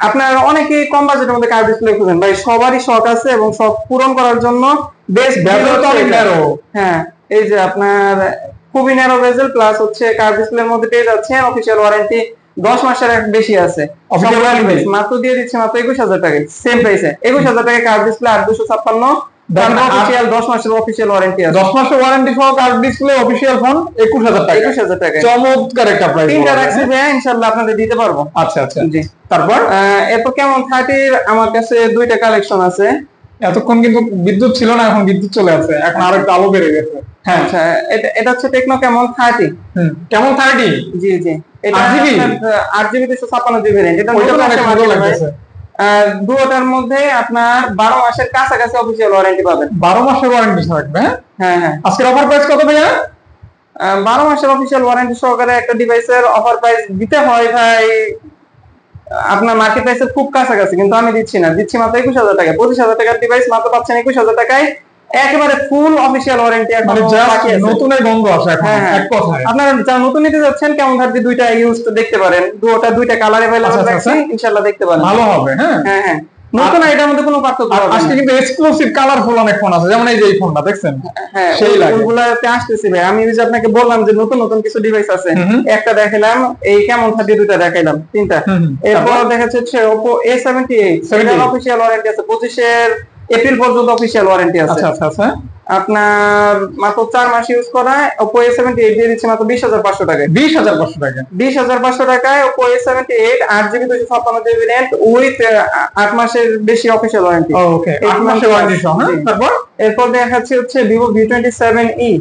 আপনার অনেকেই কম বাজেটের মধ্যে কার্ভ ডিসপ্লে খুঁজেন ভাই, সবারই শখ আছে এবং শখ পূরণ করার জন্য বেস্ট বেজেল অনেক ন্যারো। হ্যাঁ, এই যে আপনার খুবই ন্যারো বেজেল প্লাস হচ্ছে কার্ভ ডিসপ্লের মধ্যে পেয়ে যাচ্ছেন অফিশিয়াল ওয়ারেন্টি 10 মাসের বেশি আছে। অফিশিয়াল ওয়ারেন্টি মাত্র দিয়ে দিচ্ছে মাত্র 21,000 টাকায়, সেম প্রাইসে 21,000 টাকায় কার্ভ ডিসপ্লে 8256। অফিশিয়াল 10 মাসের অফিশিয়াল ওয়ারেন্টি আছে। 10 মাসের ওয়ারেন্টি সহ কার্ভ ডিসপ্লে অফিশিয়াল ফোন 21,000 টাকা। 21,000 টাকা চমৎকার একটা প্রাইস। তিনটা রাখছি ভাই, ইনশাআল্লাহ আপনাদের দিতে পারবো। আচ্ছা জি। তারপর এরপর কেমন 30 আমার কাছে দুইটা কালেকশন আছে। এতক্ষণ কিন্তু বিদ্যুৎ ছিল না, এখন বিদ্যুৎ চলে আসে, এখন আরো একটু আলো বেড়ে গেছে। হ্যাঁ, আচ্ছা, এটা হচ্ছে টেকনো কেমন 30। কেমন 30? জি এটা 8GB 256GB ভেরিয়েন্ট। এটা অনেক ভালো লাগছে। দুটোটার মধ্যে আপনার 12 মাসের কাছাকাছি অফিশিয়াল ওয়ারেন্টি পাবেন। 12 মাসের ওয়ারেন্টি থাকবে। হ্যাঁ। আজকের অফার প্রাইস কত ভাইয়া? 12 মাসের অফিশিয়াল ওয়ারেন্টি সহকারে একটা ডিভাইসের অফার প্রাইস দিতে হয় ভাই আপনার মার্কেট প্রাইসের খুব কাছাকাছি, কিন্তু আমি দিচ্ছি না, দিচ্ছি মাত্র 21,000 টাকা। 25,000 টাকার ডিভাইস মাত্র পাচ্ছেন 21,000 টাকায়, একেবারে ফুল অফিশিয়াল ওয়ারেন্টি। মানে জাস্ট নতুনের গন্ধ আছে এখন এক কথায়। আপনারা যারা নতুন নিতে যাচ্ছেন কেমন থাকবে দুইটা ইউজ তো দেখতে পারেন, দুইটা কালার अवेलेबल আছে, ইনশাআল্লাহ দেখতে পারেন, ভালো হবে। হ্যাঁ, নতুন এটার মধ্যে কোনো পার্থক্য হবে না। আজকে কিন্তু এক্সক্লুসিভ কালারফুল অনেক ফোন আছে, যেমন এই যে এই ফোনটা দেখছেন। হ্যাঁ, সেই লাগে ওগুলাতে আসতেছি ভাই। আমি যে আপনাকে বললাম যে নতুন কিছু ডিভাইস আছে, একটা দেখাইলাম, এই কেমন 32 দুইটা দেখাইলাম, তিনটা। এরপর দেখাচ্ছে হচ্ছে Oppo A78। এটার অফিশিয়াল ওয়ারেন্টি আছে 25 এপ্রিল পর্যন্ত অফিশিয়াল ওয়ারেন্টি আছে। আচ্ছা। আপনার মাত্র 4 মাস ইউজ করা Oppo A78 দিয়ে দিচ্ছে মাত্র 20,500 টাকায়। 20,500 টাকায় Oppo A78 8GB 256GB variant with 8 মাসের বেশি অফিশিয়াল ওয়ারেন্টি। ওকে, 8 মাসের ওয়ারেন্টি সহ। এরপর দেখাচ্ছে হচ্ছে Vivo V27e।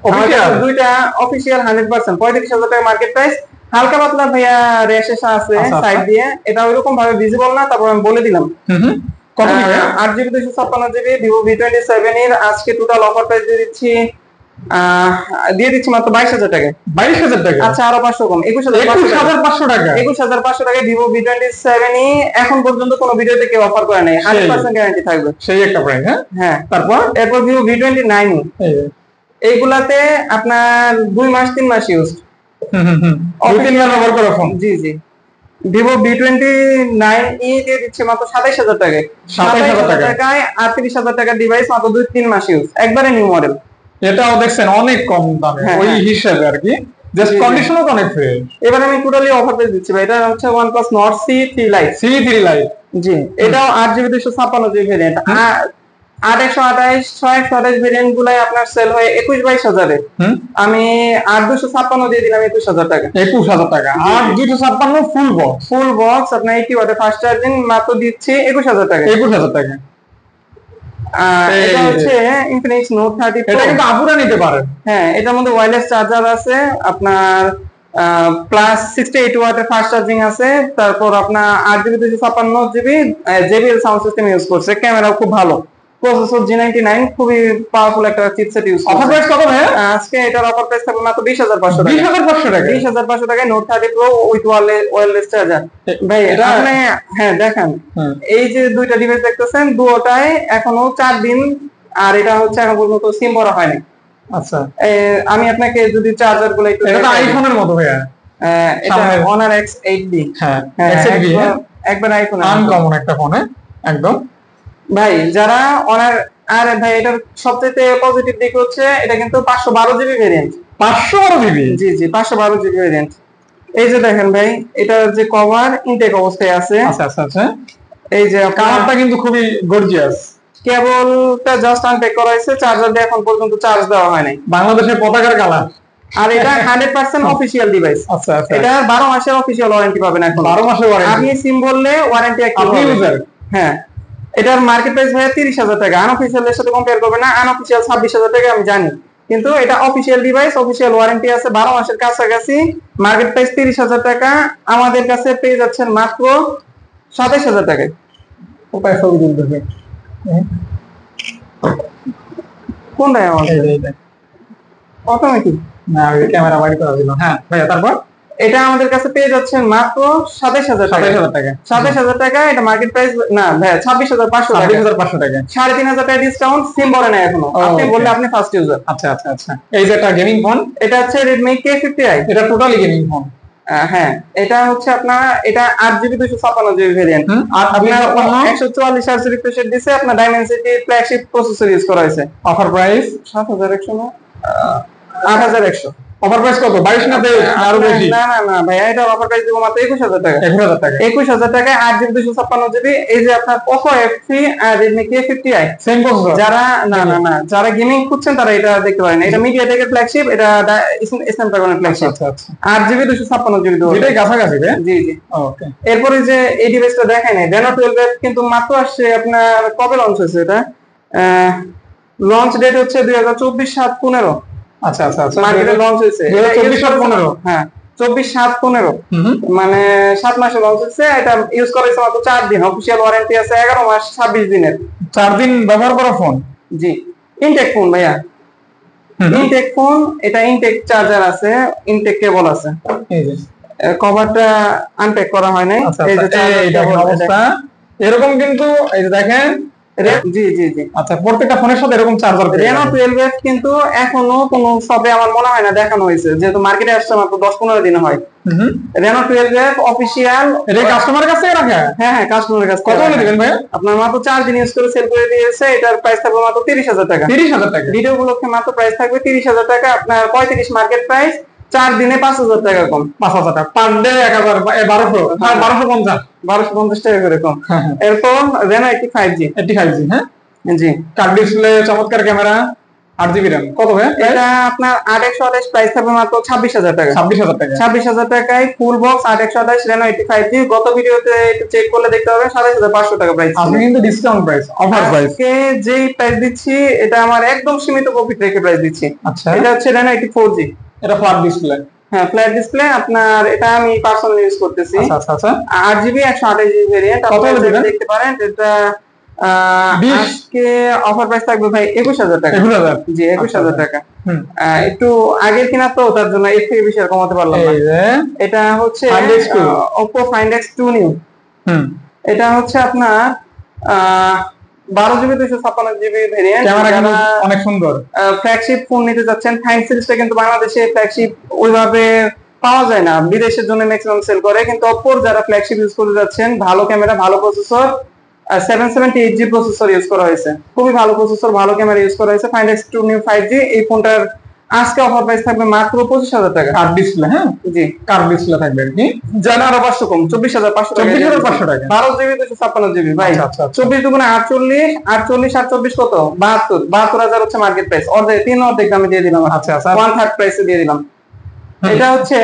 অফিশিয়াল দুইটা অফিশিয়াল 100%, 35,000 টাকা মার্কেট প্রাইস। হালকা পাতলা ভাইয়া রেশেস আছে সাইড দিয়ে, এটা ওইরকম ভাবে ভিজিবল না, তারপর আমি বলে দিলাম। কত নিবে? 8GB 256GB Vivo V27 এর আজকে টোটাল অফার প্রাইস দিয়ে দিচ্ছি মাত্র 22,000 টাকায়। 22,000 টাকা? আচ্ছা, আরো 500 কম, 21,500 টাকা। 21,500 টাকায় Vivo V27e এখন পর্যন্ত কোনো ভিডিওতে কেউ অফার করে নাই, 100% গ্যারান্টি থাকবে। সেই একটা প্রাইস। হ্যাঁ, এরপর Vivo V29 এইগুলাতে আপনার 2 মাস 3 মাস ইউজ, 2-3 মাস ব্যবহার করা ফোন। জি Vivo V29e দিয়ে দিচ্ছে মাত্র 27,000 টাকায়। 27,000 টাকায় 38,000 টাকার ডিভাইস, মাত্র 2-3 মাস ইউজ, একবারে নিউ মডেল। এটাও দেখছেন অনেক কম দামে ওই হিসাবে আর কি, জাস্ট কন্ডিশনও অনেক ফ্রেশ। এবার আমি টোটালি অফার প্রাইস দিচ্ছি ভাই। এটা হচ্ছে OnePlus Nord C3 Lite। জি, এটাও 8GB 256GB ভেরিয়েন্ট। 8/128 6/128 ভেরিয়েন্ট গুলাই আপনার সেল হয় 21-22,000 এ। আমি 8/256 দিয়ে দিলাম 21,000 টাকা। 21,000 টাকা 8/256 ফুল বক্স আপনার 80 ওয়াটের ফাস্ট চার্জিং, মাত্র দিচ্ছি 21,000 টাকা। 21,000 টাকা। এটা হচ্ছে Infinix Note 30 Pro। এটা কিন্তু আপুরা নিতে পারেন। হ্যাঁ, এটার মধ্যে ওয়্যারলেস চার্জার আছে, আপনার প্লাস 68 ওয়াটের ফাস্ট চার্জিং আছে, তারপর আপনার 8GB 256GB JBL sound system use করছে, ক্যামেরাও খুব ভালো, প্রসেসর G99 খুবই পাওয়ারফুল একটা চিপসেট ইউজ করছে। অফার প্রাইস কত ভাই? আজকে এটার অফার প্রাইস থাকবে মাত্র 20,500 টাকা। 20,500 টাকা? 20,500 টাকায় Note 30 Pro with wireless charger. ভাই আপনি দেখেন, এই যে দুইটা ডিভাইস দেখতেছেন, দুটোটাই এখনো 4 দিন, আর এটা হচ্ছে এখন পর্যন্ত সিম ভরা হয়নি। আচ্ছা, আমি আপনাকে যদি চার্জার গুলো একটু, এটা আইফোনের মতো ভাইয়া। এটা Honor X8D। হ্যাঁ, X8D একবার আইফোন আনকমন একটা ফোন একদম ভাই। যারা Honor, আর ভাই এটার সবচেয়ে পজিটিভ দিক হচ্ছে এটা কিন্তু 512GB ভেরিয়েন্ট। 512GB? জি 512GB ভেরিয়েন্ট। এই যে দেখেন ভাই, এটার যে কভার ইনটেক অবস্থায় আছে। আচ্ছা। এই যে কালারটা কিন্তু খুবই গর্জিয়াস। কেবলটা জাস্ট আনটেক করা হয়েছে, চার্জার দিয়ে এখন পর্যন্ত চার্জ দেওয়া হয়নি। বাংলাদেশের পতাকার কালার। আর এটা 100% অফিশিয়াল ডিভাইস। আচ্ছা। এটা 12 মাসের অফিশিয়াল ওয়ারেন্টি পাবেন এখন। 12 মাসের ওয়ারেন্টি? আপনি সিম বললে ওয়ারেন্টি অ্যাক্টিভ হবে। হ্যাঁ, এটার মার্কেট প্রাইস ভাই 30,000 টাকা। আনঅফিশিয়ালের সাথে কম্পেয়ার করবেন না, আনঅফিশিয়াল 26,000 টাকা আমি জানি, কিন্তু এটা অফিশিয়াল ডিভাইস, অফিশিয়াল ওয়ারেন্টি আছে 12 মাসের কাছাকাছি। মার্কেট প্রাইস 30,000 টাকা, আমাদের কাছে পেয়ে যাচ্ছেন মাত্র 27,000 টাকায়। কোথায় ছবি তুলতেছে? কোনটা আমার অটোমেটিক? না ক্যামেরা বাইরে করা ছিল। হ্যাঁ ভাইয়া তারপর এটা আমাদের কাছে পেয়ে যাচ্ছেন মাত্র 27,000 টাকা। 27,000 টাকা। 27,000 টাকা। এটা মার্কেট প্রাইস না ভাইয়া, 26,500 টাকা। 26,500 টাকা। 3,500 টাকা ডিসকাউন্ট। সিম বলে না এখনো, আপনি বললে আপনি ফার্স্ট ইউজার। আচ্ছা আচ্ছা আচ্ছা, এই যে একটা গেমিং ফোন, এটা হচ্ছে Redmi K50i। এটা টোটালি গেমিং ফোন। হ্যাঁ, এটা হচ্ছে আপনার এটা 8GB 256GB ভেরিয়েন্ট। আর আপনার 144 Hz রিফ্রেশ রেট দিছে। আপনার Dimensity ফ্ল্যাগশিপ প্রসেসর ইউজ করা হয়েছে। অফার প্রাইস 7,100 না 8,100। অফার প্রাইস কত? 22 না 23 না আরো বেশি? না না না ভাই, এটা অফার প্রাইস দিব মাত্র 21,000 টাকা। 21,000 টাকা। 21,000 টাকায় 8GB 256GB। এই যে আপনার Poco F3 আর Redmi K50i সেম প্রসেসর। যারা না না না যারা গেমিং খুঁজছেন তারা এটা দেখতে পারেন। এটা মিডিয়াটেকের ফ্ল্যাগশিপ, এটা স্ন্যাপড্রাগনের ফ্ল্যাগশিপ। আচ্ছা আচ্ছা, 8GB 256GB এটাই কাছাকাছি রে। জি জি। ওকে, এরপরে যে এই ডিভাইসটা দেখাই নাই, Reno 12 কিন্তু মাত্র আসছে। আপনার কবে লঞ্চ হয়েছে এটা? লঞ্চ ডেট হচ্ছে 2024/7/15। আচ্ছা আচ্ছা আচ্ছা, মার্কেটে লঞ্চ হয়েছে 2024/15। হ্যাঁ 24/7/15, মানে 7 মাসে লঞ্চ হচ্ছে। এটা ইউজ করা হয়েছে মাত্র 4 দিন। অফিশিয়াল ওয়ারেন্টি আছে 11 মাস 26 দিনের। 4 দিন ব্যবহার করা ফোন। জি, ইনটেক ফোন ভাইয়া, ইনটেক ফোন। এটা ইনটেক চার্জার আছে, ইনটেক কেবল আছে। এই যে কভারটা আনপ্যাক করা হয় নাই। এই যে এই দেখেন অবস্থা এরকম, কিন্তু এই যে দেখেন। জি জি জি। আচ্ছা, প্রত্যেকটা ফোনের সাথে এরকম চার্জার। Reno 12 কিন্তু এখনো কোনো শপে আমার মনে হয় না দেখানো হয়েছে, যেহেতু মার্কেটে আসছে মাত্র 10-15 দিন হয়। Reno 12 অফিশিয়াল এটা কাস্টমারের কাছে রাখা? হ্যাঁ হ্যাঁ, কাস্টমারের কাছে। কত বলে দিবেন ভাই? আপনার মাত্র 4 দিন ইউজ করে সেল করে দিয়েছে। এটার প্রাইস থাকবে মাত্র 30,000 টাকা। 30,000 টাকা। ভিডিও উপলক্ষে মাত্র প্রাইস থাকবে 30,000 টাকা। আপনার 35 মার্কেট প্রাইস, 4 দিনে 5,000 টাকা কম। 5,000 টাকা পার ডে, 1000 1200 1250 1250 টাকা করে কম। এরপর Reno 85G। 85G, হ্যাঁ জি। কার্ড ডিসপ্লে, চমৎকার ক্যামেরা, 8GB RAM। কত ভাই? এটা আপনার 8/128 প্রাইস থাকবে মাত্র 26,000 টাকা। 26,000 টাকা। 26,000 টাকায় ফুল বক্স 8/128 Reno 85G। গত ভিডিওতে একটু চেক করলে দেখতে পাবেন 27,500 টাকা প্রাইস। আপনি কিন্তু ডিসকাউন্ট প্রাইস, অফার প্রাইস। আজকে যেই প্রাইস দিচ্ছি এটা আমার একদম সীমিত প্রফিট রেখে প্রাইস দিচ্ছি। আচ্ছা, এটা হচ্ছে Reno 84G। এটা ফ্ল্যাট ডিসপ্লে। হ্যাঁ, ফ্ল্যাট ডিসপ্লে। আপনার এটা আমি পার্সোনালি ইউজ করতেছি। আচ্ছা আচ্ছা আচ্ছা, 8GB 128GB ভেরিয়েন্ট। কত দিবেন? দেখতে পারেন এটা আজকে অফার প্রাইস থাকবে ভাই 21,000 টাকা। 21,000? জি, 21,000 টাকা। একটু আগের কিনা তো, তার জন্য এর থেকে বেশি আর কমাতে পারলাম না। এই যে এটা হচ্ছে Find X2। Oppo Find X2 new. এটা হচ্ছে আপনার 12GB 256GB ভেরিয়েন্ট। ক্যামেরা কিন্তু অনেক সুন্দর। ফ্ল্যাগশিপ ফোন নিতে যাচ্ছেন, ফাইন সিরিজটা কিন্তু বাংলাদেশে ফ্ল্যাগশিপ ওইভাবে পাওয়া যায় না, বিদেশের জন্য ম্যাক্সিমাম সেল করে। কিন্তু Oppo যারা ফ্ল্যাগশিপ ইউজ করতে যাচ্ছেন, ভালো ক্যামেরা, ভালো প্রসেসর, 778G প্রসেসর ইউজ করা হয়েছে। খুবই ভালো প্রসেসর, ভালো ক্যামেরা ইউজ করা হয়েছে। Find X2 new 5G। এই ফোনটার আজকে অফার প্রাইস থাকবে মাত্র 25,000 টাকা। কার্ড ডিসপ্লে, হ্যাঁ জি, কার্ড ডিসপ্লে থাকবে আর কি। জানা আরো 500 কম, 24,500 টাকা। 24,500 টাকা। 12GB 256GB ভাই। আচ্ছা, আচ্ছা, আচ্ছা। 24 দুগুণে 48, 48 আর 24 কত? 72,000 হচ্ছে মার্কেট প্রাইস। অর্ধেক, 3 অর্ধেক দামে দিয়ে দিলাম। আচ্ছা আচ্ছা, 1/3 প্রাইসে দিয়ে দিলাম। এটা হচ্ছে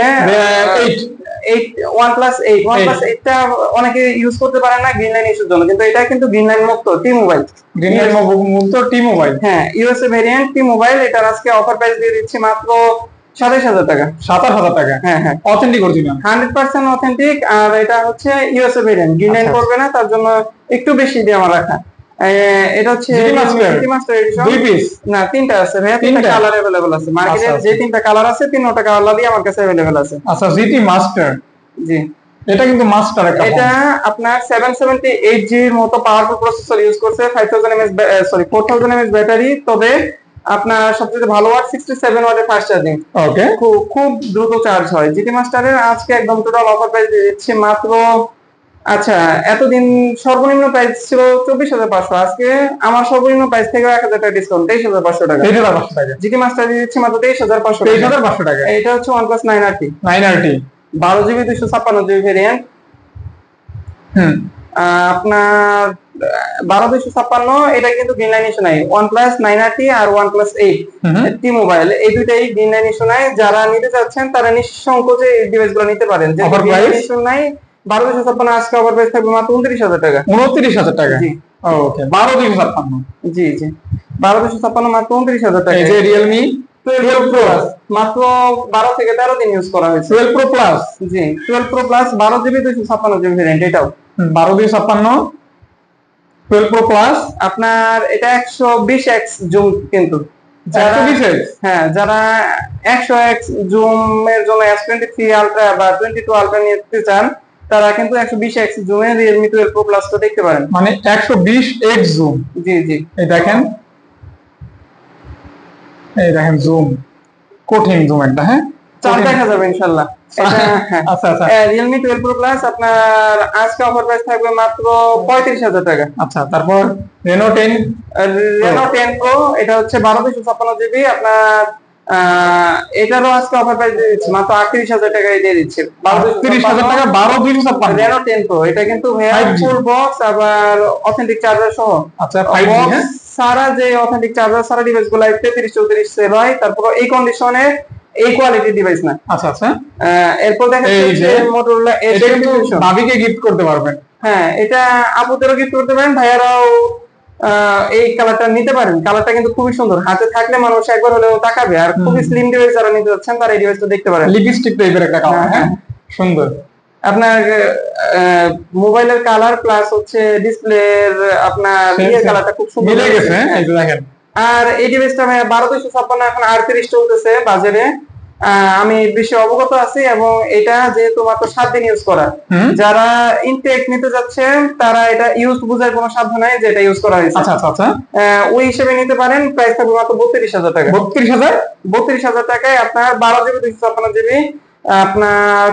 8 OnePlus 8। OnePlus 8 টা অনেকে ইউজ করতে পারে না গ্রিন লাইন ইস্যুর জন্য, কিন্তু এটা কিন্তু গ্রিন লাইন মুক্ত টি মোবাইল। গ্রিন লাইন মুক্ত টি মোবাইল। হ্যাঁ, ইউএসএ ভেরিয়েন্ট টি মোবাইল। এটার আজকে অফার প্রাইস দিয়ে দিচ্ছি মাত্র 27,000 টাকা। 27,000 টাকা? হ্যাঁ হ্যাঁ, অথেন্টিক অরিজিনাল, 100% অথেন্টিক। আর এটা হচ্ছে ইউএসএ ভেরিয়েন্ট, গ্রিন লাইন করবে না, তার জন্য একটু বেশি দিয়ে আমার রাখা। এটা হচ্ছে GT Master এডিশন। 2 পিস না, 3টা আছে ভাইয়া। 3টা কালার अवेलेबल আছে মার্কেটে। যে 3টা কালার আছে, 3টা কালার দিয়ে আমার কাছে अवेलेबल আছে। আচ্ছা, GT Master। জি, এটা কিন্তু মাস্টার একটা ফোন। এটা আপনার 778G এর মতো পাওয়ারফুল প্রসেসর ইউজ করছে। 4000 mAh ব্যাটারি। তবে আপনার সবচেয়ে ভালো ওয়াট 67 ওয়াটের ফাস্ট চার্জিং। ওকে, খুব দ্রুত চার্জ হয়। জিটি মাস্টারের আজকে একদম টোটাল অফার প্রাইস দিচ্ছি মাত্র, আচ্ছা এতদিন সর্বনিম্ন প্রাইস ছিল 24,500, আজকে আমার সর্বনিম্ন প্রাইস থেকে 1,000 টাকা ডিসকাউন্ট, 23,500 টাকা। 23,500 টাকা। জিটি মাস্টার দিচ্ছি মাত্র 23,500 টাকা। 23,500 টাকা। এটা হচ্ছে OnePlus 9RT। 9RT 12GB 256GB variant. আপনার 12,256। এটা কিন্তু গ্রিন লাইন ইস্যু নাই। OnePlus 9RT আর OnePlus 8 টি মোবাইল, এই দুইটাই গ্রিন লাইন ইস্যু নাই। যারা নিতে চাচ্ছেন তারা নিঃসংকোচে এই ডিভাইসগুলো নিতে পারেন। যে গ্রিন লাইন ইস্যু নাই। 12,256 আজকে অফার প্রাইস থাকবে মাত্র 29,000 টাকা। 29,000 টাকা? জি ওকে, 12,256। জি জি, 12,256 মাত্র 29,000 টাকা। এই যে Realme 12 Pro মাত্র 12 থেকে 13 দিন ইউজ করা হয়েছে। 12 Pro Plus। জি, 12 Pro Plus 12GB 256GB variant. এটাও 12,256 12 Pro Plus আপনার এটা 120x জুম কিন্তু, 120x, হ্যাঁ যারা 100x জুমের জন্য S23 আলট্রা বা 22 আলট্রা নিতে চান তারা কিন্তু 120x জুমের Realme 12 Pro Plus টা দেখতে পারেন। মানে 120x জুম। জি জি, এই দেখেন জুম, কঠিন জুম একটা, হ্যাঁ চার দেখা যাবে ইনশাআল্লাহ। আচ্ছা আচ্ছা, Realme 12 Pro Plus আপনার আজকে অফার প্রাইস থাকবে মাত্র 35,000 টাকা। আচ্ছা, তারপর Reno 10 Pro, এটা হচ্ছে 1256 জিবি আপনার, এটারও আজকে অফার প্রাইস দিয়ে দিচ্ছি মাত্র 38,000 টাকায় দিয়ে দিচ্ছে। 32,000 টাকা, 12,256 Reno 10 Pro, এটা কিন্তু ফুল বক্স আবার অথেন্টিক চার্জার সহ। আচ্ছা 5G, হ্যাঁ সারা যে অথেন্টিক চার্জার সারা ডিভাইস গুলো 33-34 সেল হয়, তারপর এই কন্ডিশনে এই কোয়ালিটির ডিভাইস না। আচ্ছা আচ্ছা, এরপর দেখা যাচ্ছে Motorola Edge, এটা কিন্তু ভাবিকে গিফট করতে পারবেন। হ্যাঁ, এটা আপুদেরও গিফট করতে পারেন, ভাইয়ারাও এই কালারটা নিতে পারেন। কালারটা কিন্তু খুবই সুন্দর, হাতে থাকলে মানুষ একবার হলেও তাকাবে। আর খুবই স্লিম ডিভাইস যারা নিতে যাচ্ছেন তারা এই ডিভাইসটা দেখতে পারেন। লিপস্টিক টাইপের একটা কালার, হ্যাঁ সুন্দর। আপনার মোবাইলের কালার প্লাস হচ্ছে ডিসপ্লের আপনার কালারটা খুব সুন্দর মিলে গেছে, এই যে দেখেন। আর এই ডিভাইসটা 12,256 এখন 38 চলতেছে বাজারে। আমি বিষয়ে অবগত আছি এবং এটা যেহেতু মাত্র 7 দিন ইউজ করা, যারা ইনটেক নিতে যাচ্ছেন তারা এটা ইউজ বুঝার কোনো সাধ্য নাই যে এটা ইউজ করা হয়েছে। আচ্ছা আচ্ছা আচ্ছা, ওই হিসেবে নিতে পারেন। প্রাইস থাকবে মাত্র 32,000 টাকা। 32,000 টাকায় আপনার 12 জিবি 256 জিবি আপনার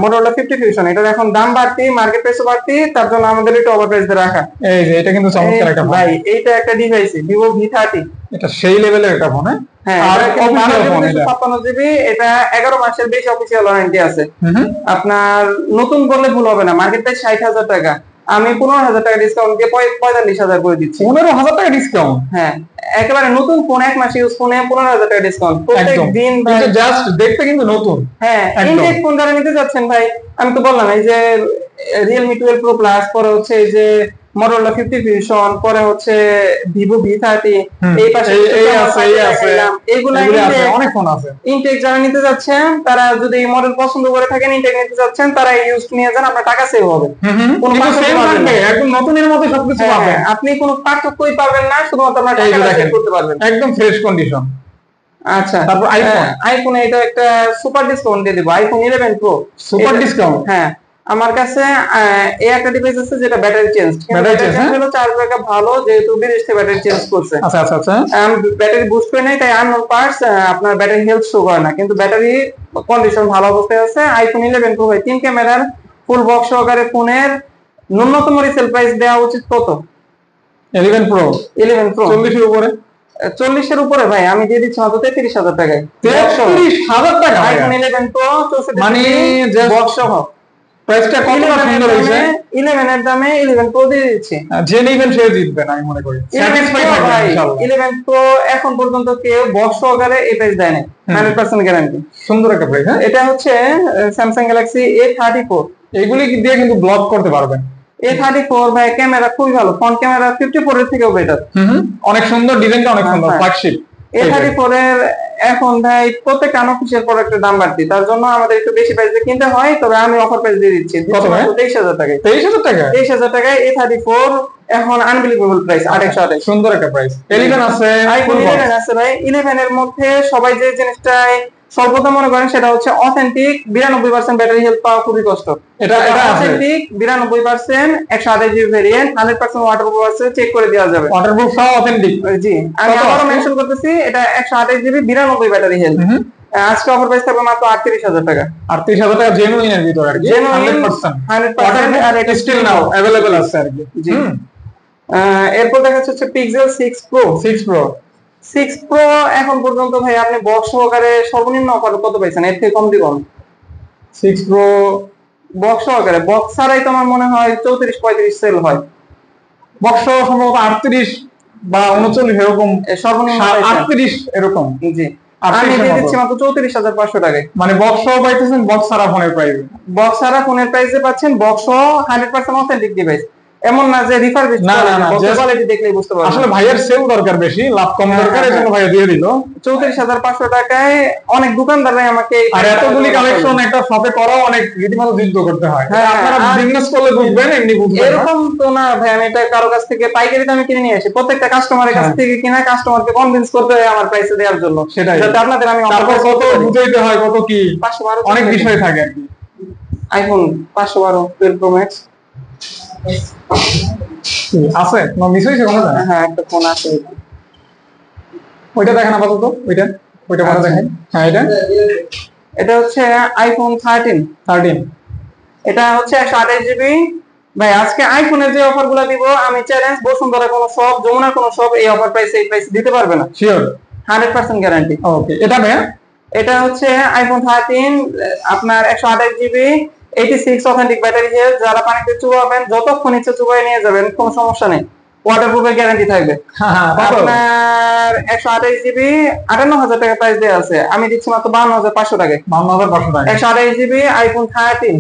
Motorola 50 Fusion। এটার এখন দাম বাড়তি, মার্কেট প্রাইসও বাড়তি, তার জন্য আমাদের একটু ওভার প্রাইস দিয়ে রাখা। এই যে এটা কিন্তু চমৎকার একটা ভাই, এইটা একটা ডিভাইস Vivo V30, এটা সেই লেভেলের একটা ফোন। হ্যাঁ, আর 56 জিবি, এটা 11 মাসের বেশি অফিসিয়াল ওয়ারেন্টি আছে। আপনার নতুন বললে ভুল হবে না, মার্কেট প্রাইস 60,000 টাকা, আমি 15,000 টাকা ডিসকাউন্ট দিয়ে 45,000 করে দিচ্ছি। 15,000 টাকা ডিসকাউন্ট? হ্যাঁ, একেবারে নতুন ফোন, 1 মাস ইউজ ফোনে 15,000 টাকা ডিসকাউন্ট প্রত্যেক দিন। কিন্তু জাস্ট দেখতে কিন্তু নতুন। হ্যাঁ, ইনটেক ফোন যারা নিতে যাচ্ছেন ভাই, আমি তো বললাম এই যে Realme 12 Pro Plus, পরে হচ্ছে এই যে Motorola 50 Fusion, পরে হচ্ছে Vivo V30, এই পাশে এইগুলা অনেক ফোন আছে। ইনটেক যারা নিতে যাচ্ছেন তারা যদি মডেল পছন্দ করে থাকেন, ইনটেক নিতে যাচ্ছেন, তারা ইউজ নিয়ে যান, আপনার টাকা সেভ হবে। কোনো পার্থক্য থাকবে, একদম নতুনের মতো সবকিছু পাবেন, আপনি কোনো পার্থক্যই পাবেন না, শুধুমাত্র আপনার টাকা সেভ করতে পারবেন, একদম ফ্রেশ কন্ডিশন। আচ্ছা, তারপর আইফোনে এটা একটা সুপার ডিসকাউন্ট দিয়ে দিব, iPhone 11 Pro সুপার ডিসকাউন্ট। হ্যাঁ, আমার কাছে এই একটা ডিভাইস আছে যেটা ব্যাটারি চেঞ্জ হলো, চার্জ ব্যাকআপ ভালো, যেহেতু বিদেশ থেকে ব্যাটারি চেঞ্জ করছে। আচ্ছা আচ্ছা আচ্ছা, ব্যাটারি বুস্ট করে নাই, তাই আননোন পার্টস আপনার ব্যাটারি হেলথ শো করে না, কিন্তু ব্যাটারি কন্ডিশন ভালো অবস্থায় আছে। iPhone 11 Pro ভাই 3 ক্যামেরার ফুল বক্স সহকারে ফোনের ন্যূনতম রিসেল প্রাইস দেওয়া উচিত কত? 11 Pro 40 এর উপরে, 40 এর উপরে ভাই আমি দিয়ে দিচ্ছি মাত্র 33,000 টাকায়। 33,000 টাকা iPhone 11 Pro 64 মানে বক্স সহ। প্রাইসটা কতটা সুন্দর হইছে, 11 এর দামে 11 Pro দিয়ে দিচ্ছি। যে নেবেন সে জিতবেন আমি মনে করি, স্যাটিসফাই থাকবেন ইনশাআল্লাহ। 11 Pro এখন পর্যন্ত কেউ বক্স সহকারে এই প্রাইস দেয় না, 100% গ্যারান্টি। সুন্দর একটা প্রাইস। হ্যাঁ, এটা হচ্ছে Samsung Galaxy A34, এইগুলি দিয়ে কিন্তু ব্লগ করতে পারবেন। A34 ভাই ক্যামেরা খুবই ভালো, ফ্রন্ট ক্যামেরা 54 এর থেকেও বেটার, অনেক সুন্দর, ডিজাইনটা অনেক সুন্দর, ফ্ল্যাগশিপ। A34 এর এখন ভাই প্রত্যেকটা আনঅফিশিয়াল প্রোডাক্টের দাম বাড়তি, তার জন্য আমাদের একটু বেশি প্রাইসে কিনতে হয়, তবে আমি অফার প্রাইস দিয়ে দিচ্ছি। কত ভাই? 23,000 টাকায়। 23,000 টাকা? 23,000 টাকায় A34 এখন আনবিলিভেবল প্রাইস, 828। সুন্দর একটা প্রাইস। 11 আছে, iPhone 11 আছে ভাই। 11 এর মধ্যে সবাই যে জিনিসটাই সর্বদা মনে করেন সেটা হচ্ছে অথেন্টিক 92% ব্যাটারি হেলথ পাওয়া খুবই কষ্ট। এটা অথেন্টিক 92% 128 জিবি ভেরিয়েন্ট, 100% ওয়াটারপ্রুফ আছে, চেক করে দেওয়া যাবে। ওয়াটারপ্রুফ সহ অথেন্টিক? জি, আমি আবারো মেনশন করতেছি, এটা 128 জিবি 92 ব্যাটারি হেলথ। আজকে অফার প্রাইস থাকবে মাত্র 38,000 টাকা। 38,000 টাকা জেনুইন এর ভিতর আর কি, 100%, আর এটা স্টিল নাও अवेलेबल আছে আর কি। জি, এরপর দেখা যাচ্ছে Pixel 6 Pro এখন পর্যন্ত ভাই আপনি বক্স সহকারে সর্বনিম্ন অফার কত পাইছেন? এর থেকে কম দিবেন? 6 Pro বক্স সহকারে, বক্স ছাড়াই তো আমার মনে হয় 34-35 সেল হয়, বক্স সহ সম্ভবত 38 বা 39 এরকম, সর্বনিম্ন 38 এরকম। জি, আমি দিয়ে দিচ্ছি মাত্র 34,500 টাকায়। মানে বক্স সহ পাইতেছেন, বক্স ছাড়া ফোনের প্রাইসে, বক্স ছাড়া ফোনের প্রাইসে পাচ্ছেন, বক্স সহ 100% অথেন্টিক ডিভাইস। এমন না যে রিফারবিশ, না না না, কোয়ালিটি দেখলেই বুঝতে পারবেন। আসলে ভাইয়ের সেল দরকার বেশি, লাভ কম দরকার, এজন্য ভাইয়া দিয়ে দিল 34,500 টাকায়। অনেক দোকানদাররাই আমাকে, আর এতগুলি কালেকশন একটা শপে করাও অনেক রীতিমতো যুদ্ধ করতে হয়। আপনারা বিজনেস করলে বুঝবেন, এমনি বুঝবেন এরকম তো না ভাই। আমি এটা কারো কাছ থেকে পাইকারি দামে কিনে নিয়ে আসি, প্রত্যেকটা কাস্টমারের কাছ থেকে কিনা, কাস্টমারকে কনভিন্স করতে হয় আমার প্রাইসে দেওয়ার জন্য, সেটাই। যাতে আপনাদের আমি তারপর কত বুঝাইতে হয়, কত কি অনেক বিষয় থাকে আর কি। আইফোন 512 12 প্রো ম্যাক্স আছে, না মিস হইছে কোনো? হ্যাঁ, একটা ফোন আছে। ওইটা দেখেন আপাতত, ওইটা পরে দেখেন। হ্যাঁ, এটা হচ্ছে আইফোন 13। এটা হচ্ছে 128 জিবি। ভাই আজকে আইফোনের যে অফার গুলা দিব, আমি চ্যালেঞ্জ, বসুন্ধরা কোনো শপ, যমুনা কোনো শপ এই অফার প্রাইসে এই প্রাইস দিতে পারবে না। Sure 100% guarantee. ওকে, এটা ভাইয়া এটা হচ্ছে আইফোন 13, আপনার 128 জিবি, 86 অথেন্টিক ব্যাটারি হেলথ। যারা পানিতে চুবাবেন, যতক্ষণ ইচ্ছে চুবাই নিয়ে যাবেন, কোনো সমস্যা নেই, ওয়াটারপ্রুফের গ্যারান্টি থাকবে। আপনার 128 জিবি 58,000 টাকা প্রাইস দেওয়া আছে, আমি দিচ্ছি মাত্র 52,500 টাকায়। 52,500 টাকা 128 জিবি আইফোন 13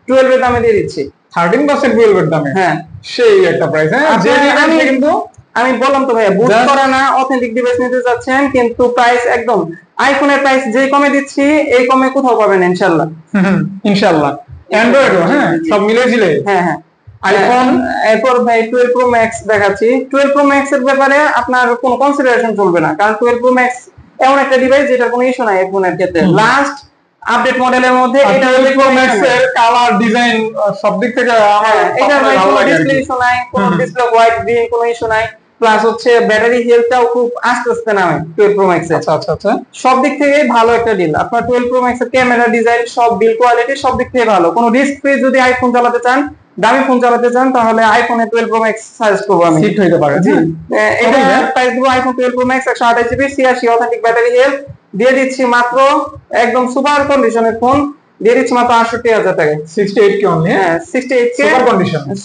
12 এর দামে দিয়ে দিচ্ছি। 13% 12 এর দামে? হ্যাঁ, সেই একটা প্রাইস। হ্যাঁ, যে আমি কিন্তু আমি বললাম তো ভাইয়া, বুট করা না, অথেন্টিক ডিভাইস নিতে যাচ্ছেন, কিন্তু প্রাইস একদম আইফোনের প্রাইস যে কমে দিচ্ছি, এই কমে কোথাও পাবেন ইনশাআল্লাহ। ইনশাআল্লাহ। অ্যান্ড্রয়েডও হ্যাঁ, সব মিলে ঝিলে। হ্যাঁ আইফোন। এরপর ভাই 12 প্রো ম্যাক্স দেখাচ্ছি। 12 প্রো ম্যাক্স এর ব্যাপারে আপনার কোনো কনসিডারেশন চলবে না, কারণ 12 প্রো ম্যাক্স এমন একটা ডিভাইস যেটার কোনো ইস্যু নাই আইফোনের ক্ষেত্রে। লাস্ট আপডেট মডেলের মধ্যে এটা 12 প্রো ম্যাক্স এর কালার, ডিজাইন সব দিক থেকে আমার এটা ভাই ভালো কোনো লাগে। ডিসপ্লে ইস্যু নাই, কোনো ডিসপ্লে হোয়াইট গ্রিন কোনো ইস্যু নাই। প্লাস হচ্ছে ব্যাটারি হেলথটাও খুব আস্তে আস্তে নামে 12 প্রো ম্যাক্স এর। আচ্ছা। সব দিক থেকে ভালো একটা ডিল। আপনার 12 প্রো ম্যাক্স এর ক্যামেরা, ডিজাইন, সব বিল কোয়ালিটি সব দিক থেকে ভালো। কোনো রিস্ক ফ্রি যদি আইফোন চালাতে চান, দামি ফোন চালাতে চান, তাহলে আইফোনে 12 প্রো ম্যাক্স সাজেস্ট করব আমি। সিট হইতে পারে। জি, এটা প্রাইস দিব iPhone 12 pro max 128 GB 86 authentic battery health দিয়ে দিচ্ছি মাত্র, একদম সুপার কন্ডিশনের ফোন দিয়ে দিচ্ছি মাত্র 68,000 টাকায়। 68 কে অনলি? হ্যাঁ, 68 কে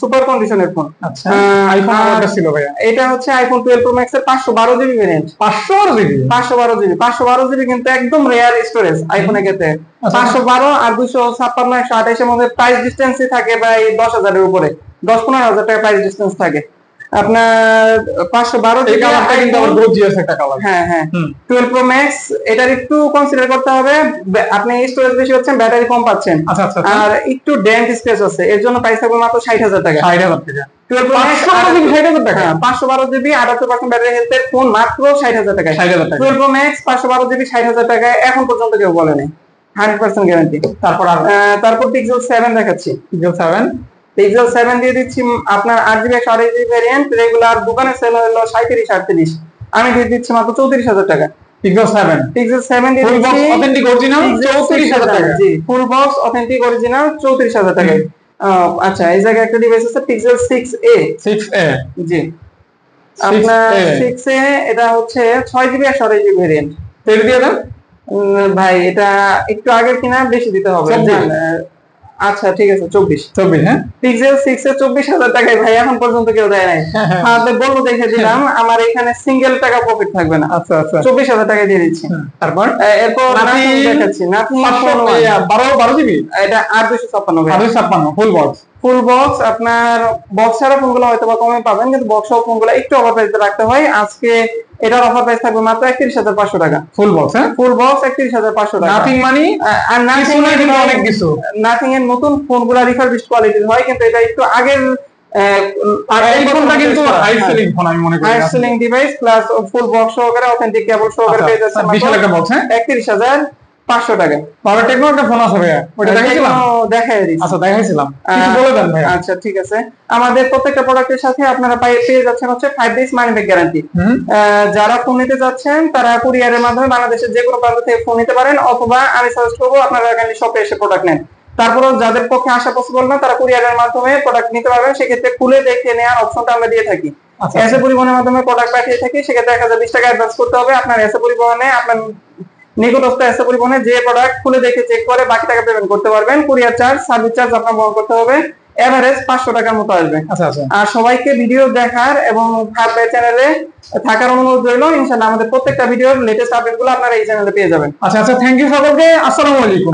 সুপার কন্ডিশনের ফোন। আচ্ছা, আইফোন আরটা ছিল ভাইয়া? এটা হচ্ছে আইফোন 12 প্রো ম্যাক্স এর 512 জিবি ভেরিয়েন্ট। 512 জিবি কিন্তু একদম রেয়ার স্টোরেজ আইফোনের ক্ষেত্রে। 512 আর 256 128 এর মধ্যে প্রাইস ডিসটেন্সই থাকে প্রায় 10,000 এর উপরে, 10-15,000 টাকা প্রাইস ডিসটেন্স থাকে। আপনার 512 এই কালারটা কিন্তু আবার গর্জিয়াস একটা কালার। হ্যাঁ 12 প্রো ম্যাক্স এটার একটু কনসিডার করতে হবে, আপনি স্টোরেজ বেশি হচ্ছেন, ব্যাটারি কম পাচ্ছেন, আচ্ছা আর একটু ডেন্ট স্পেস আছে, এর জন্য প্রাইস থাকবে মাত্র 60,000 টাকা। 60,000 টাকা 12 প্রো ম্যাক্স 60,000 টাকা। 512 জিবি 78% ব্যাটারি হেলথের ফোন মাত্র 60,000 টাকা। 60,000 টাকা 12 প্রো ম্যাক্স 512 জিবি 60,000 টাকা এখন পর্যন্ত কেউ বলেনি, 100% গ্যারান্টি। তারপর পিক্সেল 7 দেখাচ্ছি। পিক্সেল 7 দিয়ে দিচ্ছি আপনার 8 জিবি 128 জিবি ভেরিয়েন্ট, রেগুলার দোকানে সেল হলো 37-38, আমি দিয়ে দিচ্ছি মাত্র 34,000 টাকা। পিক্সেল 7 দিয়ে দিচ্ছি অথেন্টিক অরিজিনাল 34,000 টাকা। জি, ফুল বক্স অথেন্টিক অরিজিনাল 34,000 টাকা। আচ্ছা, এই জায়গায় একটা ডিভাইস আছে পিক্সেল 6a। জি, আপনার 6a এটা হচ্ছে 6 জিবি 128 জিবি ভেরিয়েন্ট। তেল দিয়ে দেন ভাই, এটা একটু আগের কিনা, বেশি দিতে হবে। আচ্ছা ঠিক আছে, 24। হ্যাঁ, পিক্সেল 6 এর 24,000 টাকায় ভাই এখন পর্যন্ত কেউ দেয় নাই। আপনি বলবো দেখে দিলাম, আমার এখানে সিঙ্গেল টাকা প্রফিট থাকবে না। আচ্ছা 24,000 টাকা দিয়ে দিচ্ছি। তারপর এরপর নাথিং দেখাচ্ছি। নাথিং 12 জিবি, এটা 856 856 ফুল বক্স। আপনার বক্স ছাড়া ফোনগুলো হয়তো বা কমে পাবেন, কিন্তু বক্স সহ ফোনগুলো একটু অফার প্রাইসে রাখতে হয়। আজকে এটার অফার প্রাইস থাকবে মাত্র 31,500 টাকা। Full box. হ্যাঁ, ফুল বক্স 31,500 টাকা। নাথিং মানি আর নাথিং অনেক কিছু। নাথিং এর নতুন ফোনগুলো রিফারবিশড কোয়ালিটির হয়, কিন্তু এটা একটু আগের। এই ফোনটা কিন্তু হাই সেলিং ফোন আমি মনে করি। High selling device plus full box সহকারে অথেন্টিক কেবল সহকারে পেয়ে যাচ্ছে বিশাল একটা বক্স। হ্যাঁ, 31,500 টাকা। পাওয়ার টেকনো একটা ফোন আছে ভাইয়া, ওটা দেখাইছিলাম? দেখাই দিচ্ছি। আচ্ছা, দেখাইছিলাম, কিছু বলে দেন ভাইয়া। আচ্ছা ঠিক আছে। আমাদের প্রত্যেকটা প্রোডাক্টের সাথে আপনারা পেয়ে যাচ্ছেন হচ্ছে 5 days মানি ব্যাক গ্যারান্টি। যারা ফোন নিতে যাচ্ছেন তারা কুরিয়ারের মাধ্যমে বাংলাদেশের যে কোনো প্রান্ত থেকে ফোন নিতে পারেন, অথবা আমি সাজেস্ট করবো আপনারা এখানে শপে এসে প্রোডাক্ট নেন। তারপরেও যাদের পক্ষে আসা পসিবল না, তারা কুরিয়ারের মাধ্যমে প্রোডাক্ট নিতে পারবেন, সেক্ষেত্রে খুলে দেখে নেওয়ার অপশনটা আমরা দিয়ে থাকি। এসে পরিবহনের মাধ্যমে প্রোডাক্ট পাঠিয়ে থাকি, সেক্ষেত্রে 1020 টাকা অ্যাডভান্স করতে হবে। আপনার এসে পরিবহনে, আপনার নিকটস্থ এসে পরিবহনে যে প্রোডাক্ট খুলে দেখে চেক করে বাকি টাকা পেমেন্ট করতে পারবেন। কুরিয়ার চার্জ, সার্ভিস চার্জ আপনার বহন করতে হবে, এভারেজ 500 টাকার মতো আসবে। আর সবাইকে ভিডিও দেখার এবং ভাই চ্যানেলে থাকার অনুরোধ রইল। ইনশাআল্লাহ আমাদের প্রত্যেকটা ভিডিওর লেটেস্ট আপডেটগুলো আপনারা এই চ্যানেলে পেয়ে যাবেন। আচ্ছা, থ্যাংক ইউ সকলকে। আসসালামু আলাইকুম।